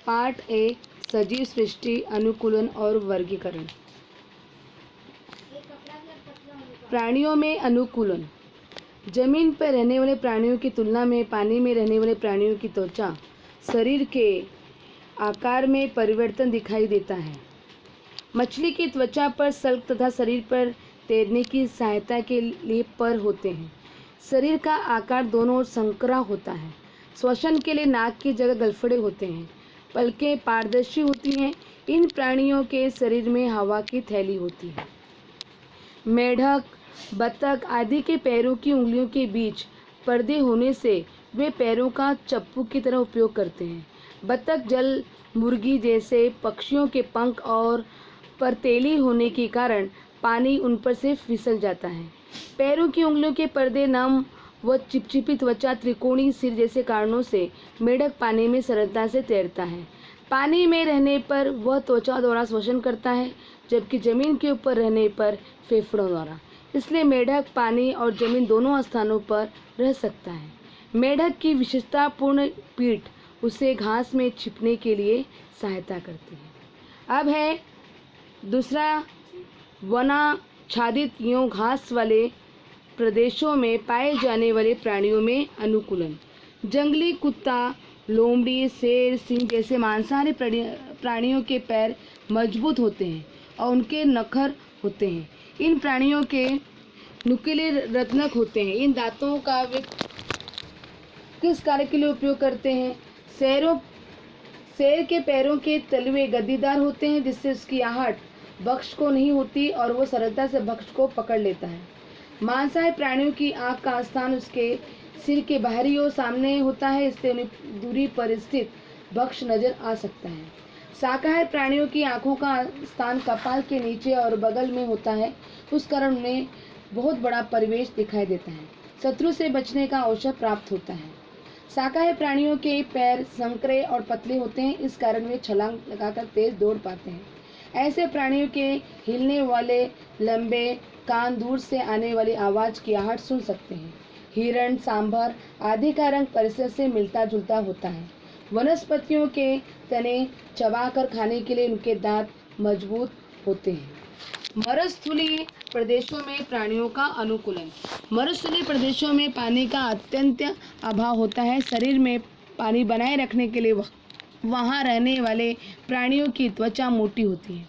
Part A, सजीव सृष्टि, अनुकूलन और वर्गीकरण। प्राणियों में अनुकूलन। जमीन पर रहने वाले प्राणियों की तुलना में पानी में रहने वाले प्राणियों की त्वचा शरीर के आकार में परिवर्तन दिखाई देता है। मछली की त्वचा पर सल्क तथा शरीर पर तैरने की सहायता के लिए पर होते हैं। शरीर का आकार दोनों ओर संकरा होता है। श्वसन के लिए नाक की जगह गलफड़े होते हैं। पलकें पारदर्शी होती हैं। इन प्राणियों के शरीर में हवा की थैली होती है। मेढक, बतख आदि के पैरों की उंगलियों के बीच पर्दे होने से वे पैरों का चप्पू की तरह उपयोग करते हैं। बतख जल मुर्गी जैसे पक्षियों के पंख और परतेली होने के कारण पानी उन पर से फिसल जाता है। पैरों की उंगलियों के पर्दे, नम व चिपचिपी त्वचा, त्रिकोणीय सिर जैसे कारणों से मेढक पानी में सरलता से तैरता है। पानी में रहने पर वह त्वचा द्वारा श्वसन करता है, जबकि जमीन के ऊपर रहने पर फेफड़ों द्वारा। इसलिए मेढक पानी और जमीन दोनों स्थानों पर रह सकता है। मेढक की विशेषतापूर्ण पीठ उसे घास में छिपने के लिए सहायता करती है। अब है दूसरा, वनाच्छादित यों घास वाले प्रदेशों में पाए जाने वाले प्राणियों में अनुकूलन। जंगली कुत्ता, लोमड़ी, शेर, सिंह जैसे मांसाहारी प्राणियों के पैर मजबूत होते हैं और उनके नखर होते हैं। इन प्राणियों के नुकीले रत्नक होते हैं। इन दांतों का वे किस कार्य के लिए उपयोग करते हैं? शेर के पैरों के तलवे गद्दीदार होते हैं, जिससे उसकी आहट भक्ष को नहीं होती और वो सरलता से भक्ष को पकड़ लेता है। मांसाहारी प्राणियों की आँख का स्थान उसके सिर के बाहरी ओर सामने होता है, इससे उन्हें दूरी पर स्थित भक्ष नजर आ सकता है। शाकाहारी प्राणियों की आँखों का स्थान कपाल के नीचे और बगल में होता है, उस कारण उन्हें बहुत बड़ा परिवेश दिखाई देता है। शत्रु से बचने का अवसर प्राप्त होता है। शाकाहारी प्राणियों के पैर संकरे और पतले होते हैं, इस कारण वे छलांग लगाकर तेज दौड़ पाते हैं। ऐसे प्राणियों के हिलने वाले लंबे कान दूर से आने वाली आवाज की आहट सुन सकते हैं। हिरण, सांभर आदि का रंग परिसर से मिलता जुलता होता है। वनस्पतियों के तने चबाकर खाने के लिए उनके दांत मजबूत होते हैं। मरुस्थलीय प्रदेशों में प्राणियों का अनुकूलन। मरुस्थलीय प्रदेशों में पानी का अत्यंत अभाव होता है। शरीर में पानी बनाए रखने के लिए वहाँ रहने वाले प्राणियों की त्वचा मोटी होती है।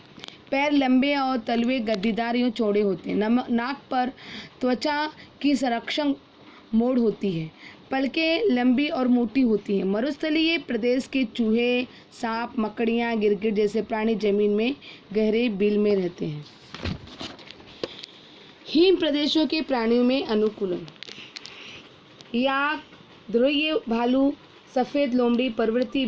पैर लंबे और तलवे गद्दीदार या चौड़े होते हैं। नाक पर त्वचा की संरक्षण मोड़ होती है। पलकें लंबी और मोटी होती हैं। मरुस्थलीय प्रदेश के चूहे, सांप, मकड़ियाँ, गिरगिट जैसे प्राणी जमीन में गहरे बिल में रहते हैं। हिम प्रदेशों के प्राणियों में अनुकूलन। याक, ध्रुवीय भालू, सफ़ेद लोमड़ी, पर्वतीय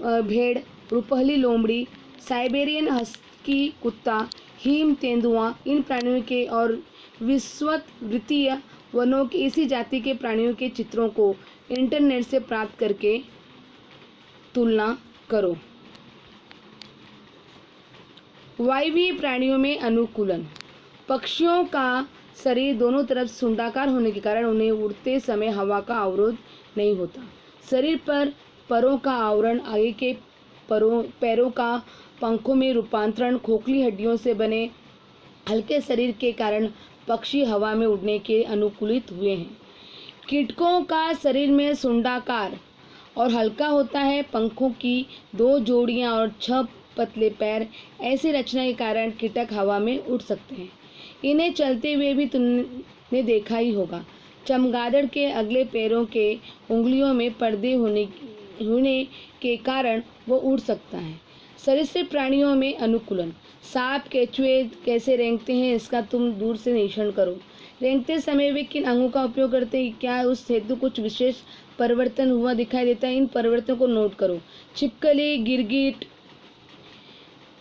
भेड़, रुपहली लोमड़ी, साइबेरियन हस्की कुत्ता, हिम तेंदुआ इन प्राणियों के और विषुववृत्तीय वनों की इसी जाति के प्राणियों के चित्रों को इंटरनेट से प्राप्त करके तुलना करो। वायवीय प्राणियों में अनुकूलन। पक्षियों का शरीर दोनों तरफ सुंडाकार होने के कारण उन्हें उड़ते समय हवा का अवरोध नहीं होता। शरीर पर परों का आवरण, आगे के पैरों का पंखों में रूपांतरण, खोखली हड्डियों से बने हल्के शरीर के कारण पक्षी हवा में उड़ने के अनुकूलित हुए हैं। कीटकों का शरीर में सुंडाकार और हल्का होता है। पंखों की 2 जोड़ियां और 6 पतले पैर, ऐसी रचना के कारण कीटक हवा में उड़ सकते हैं। इन्हें चलते हुए भी तुमने देखा ही होगा। चमगादड़ के अगले पैरों के उंगलियों में पर्दे होने के कारण वो उड़ सकता है। सरीसृप प्राणियों में अनुकूलन। सांप, केंचुए कैसे रेंगते हैं, इसका तुम दूर से निरीक्षण करो। रेंगते समय वे किन अंगों का उपयोग करते हैं, क्या उस हेतु कुछ विशेष परिवर्तन हुआ दिखाई देता है, इन परिवर्तनों को नोट करो। छिपकली, गिरगिट,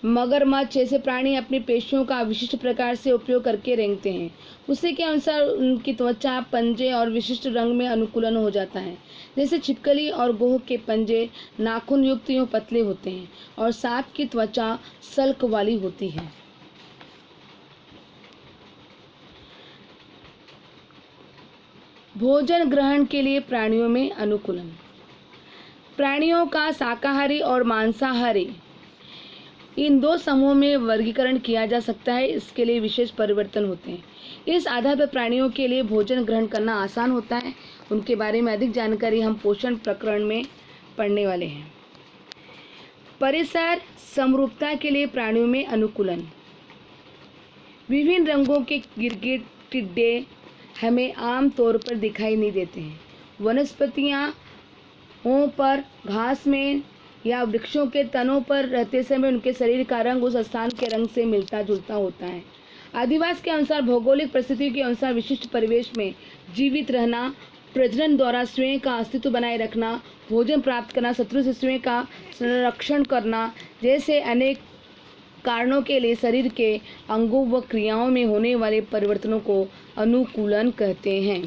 मगरमच्छ जैसे प्राणी अपनी पेशियों का विशिष्ट प्रकार से उपयोग करके रेंगते हैं। उसी के अनुसार उनकी त्वचा, पंजे और विशिष्ट रंग में अनुकूलन हो जाता है। जैसे छिपकली और गोह के पंजे नाखून युक्त यूं पतले होते हैं और सांप की त्वचा सल्क वाली होती है। भोजन ग्रहण के लिए प्राणियों में अनुकूलन। प्राणियों का शाकाहारी और मांसाहारी इन दो समूहों में वर्गीकरण किया जा सकता है। इसके लिए विशेष परिवर्तन होते हैं। इस आधार पर प्राणियों के लिए भोजन ग्रहण करना आसान होता है। उनके बारे में अधिक जानकारी हम पोषण प्रकरण में पढ़ने वाले हैं। परिसर समरूपता के लिए प्राणियों में अनुकूलन। विभिन्न रंगों के गिरगिट टिड्डे हमें आम तौर पर दिखाई नहीं देते हैं। वनस्पतियाँ पर घास में या वृक्षों के तनों पर रहते समय उनके शरीर का रंग उस स्थान के रंग से मिलता जुलता होता है। आदिवास के अनुसार भौगोलिक परिस्थितियों के अनुसार विशिष्ट परिवेश में जीवित रहना, प्रजनन द्वारा स्वयं का अस्तित्व बनाए रखना, भोजन प्राप्त करना, शत्रु से स्वयं का संरक्षण करना जैसे अनेक कारणों के लिए शरीर के अंगों व क्रियाओं में होने वाले परिवर्तनों को अनुकूलन कहते हैं।